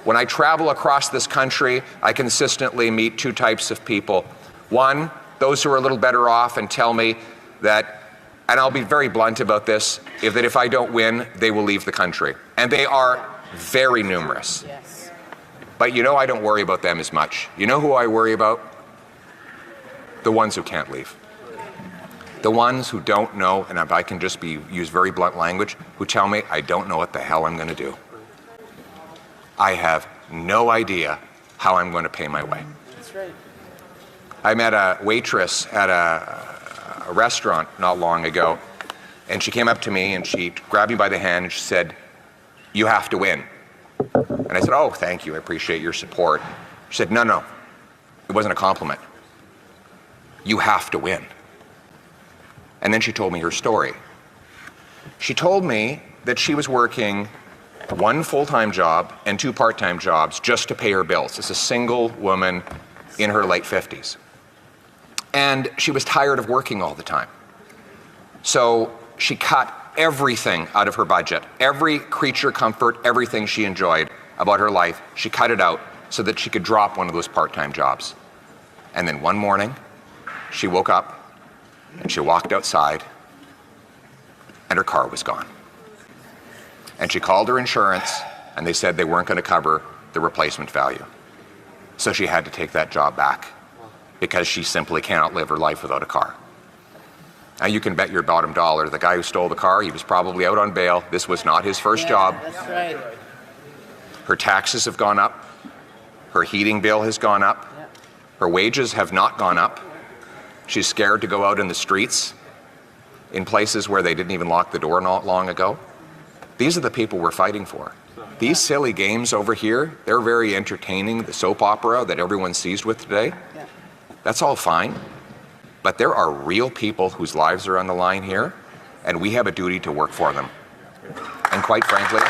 When I travel across this country, I consistently meet two types of people. One, those who are a little better off and tell me that, and I'll be very blunt about this, that if I don't win, they will leave the country. And they are very numerous. Yes. But you know, I don't worry about them as much. You know who I worry about? The ones who can't leave. The ones who don't know, and if I can just use very blunt language, who tell me I don't know what the hell I'm going to do. I have no idea how I'm going to pay my way. That's right. I met a waitress at a restaurant not long ago, and she came up to me and she grabbed me by the hand and she said, "You have to win." And I said, "Oh, thank you, I appreciate your support." She said, No, it wasn't a compliment. You have to win." And then she told me her story. She told me that she was working one full-time job and two part-time jobs just to pay her bills. As a single woman in her late 50s. And she was tired of working all the time. So she cut everything out of her budget, every creature comfort, everything she enjoyed about her life, she cut it out so that she could drop one of those part-time jobs. And then one morning, she woke up and she walked outside and her car was gone. And she called her insurance and they said they weren't going to cover the replacement value. So she had to take that job back because she simply cannot live her life without a car. Now you can bet your bottom dollar the guy who stole the car, he was probably out on bail. This was not his first job. That's right. Her taxes have gone up. Her heating bill has gone up. Her wages have not gone up. She's scared to go out in the streets in places where they didn't even lock the door not long ago. These are the people we're fighting for. These silly games over here, they're very entertaining. The soap opera that everyone's seized with today, that's all fine. But there are real people whose lives are on the line here, and we have a duty to work for them. And quite frankly,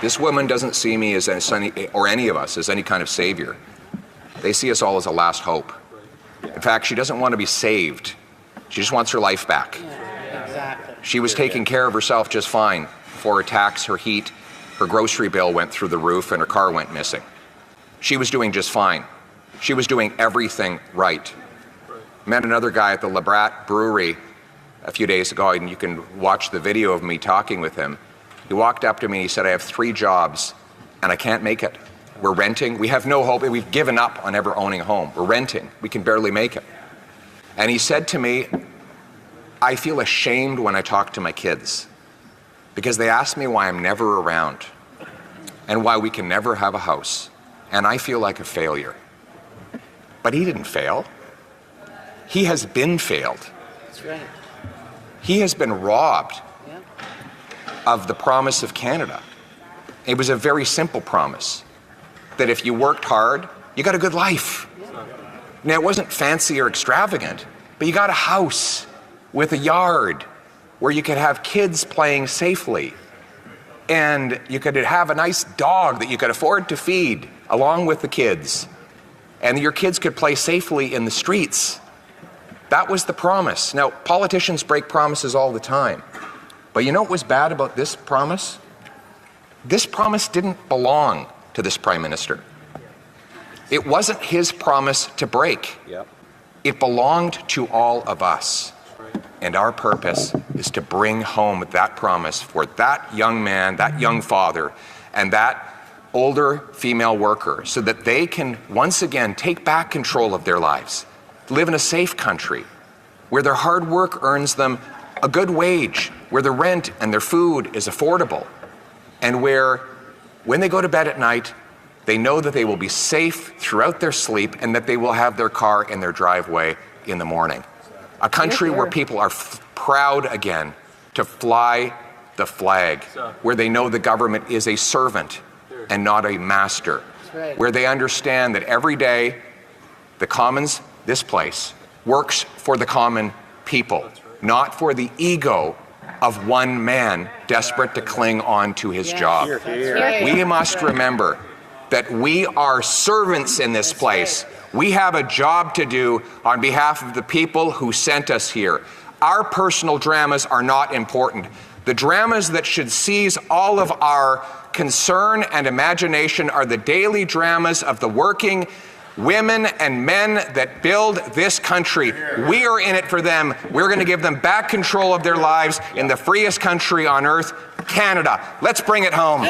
this woman doesn't see me as any, or any of us as any kind of savior. They see us all as a last hope. In fact, she doesn't want to be saved. She just wants her life back. Yeah, exactly. She was taking care of herself just fine before her tax, her heat, her grocery bill went through the roof and her car went missing. She was doing just fine. She was doing everything right. Met another guy at the Labrat Brewery a few days ago, and you can watch the video of me talking with him. He walked up to me and he said, "I have 3 jobs and I can't make it. We're renting. We have no hope. We've given up on ever owning a home. We're renting. We can barely make it." And he said to me, "I feel ashamed when I talk to my kids because they ask me why I'm never around and why we can never have a house. And I feel like a failure." But he didn't fail. He has been failed. That's right. He has been robbed Yeah. of the promise of Canada. It was a very simple promise, that if you worked hard, you got a good life. Now, it wasn't fancy or extravagant, but you got a house with a yard where you could have kids playing safely, and you could have a nice dog that you could afford to feed along with the kids, and your kids could play safely in the streets. That was the promise. Now, politicians break promises all the time, but you know what was bad about this promise? This promise didn't belong to this Prime Minister. It wasn't his promise to break. It belonged to all of us. And our purpose is to bring home that promise for that young man, that young father, and that older female worker so that they can once again take back control of their lives, live in a safe country where their hard work earns them a good wage, where their rent and their food is affordable, and where when they go to bed at night, they know that they will be safe throughout their sleep and that they will have their car in their driveway in the morning. A country where people are proud again to fly the flag, where they know the government is a servant and not a master, where they understand that every day the Commons, this place, works for the common people, not for the ego of one man desperate to cling on to his job. We must remember that we are servants in this place. We have a job to do on behalf of the people who sent us here. Our personal dramas are not important. The dramas that should seize all of our concern and imagination are the daily dramas of the working women and men that build this country. We are in it for them. We're going to give them back control of their lives in the freest country on earth, Canada. Let's bring it home.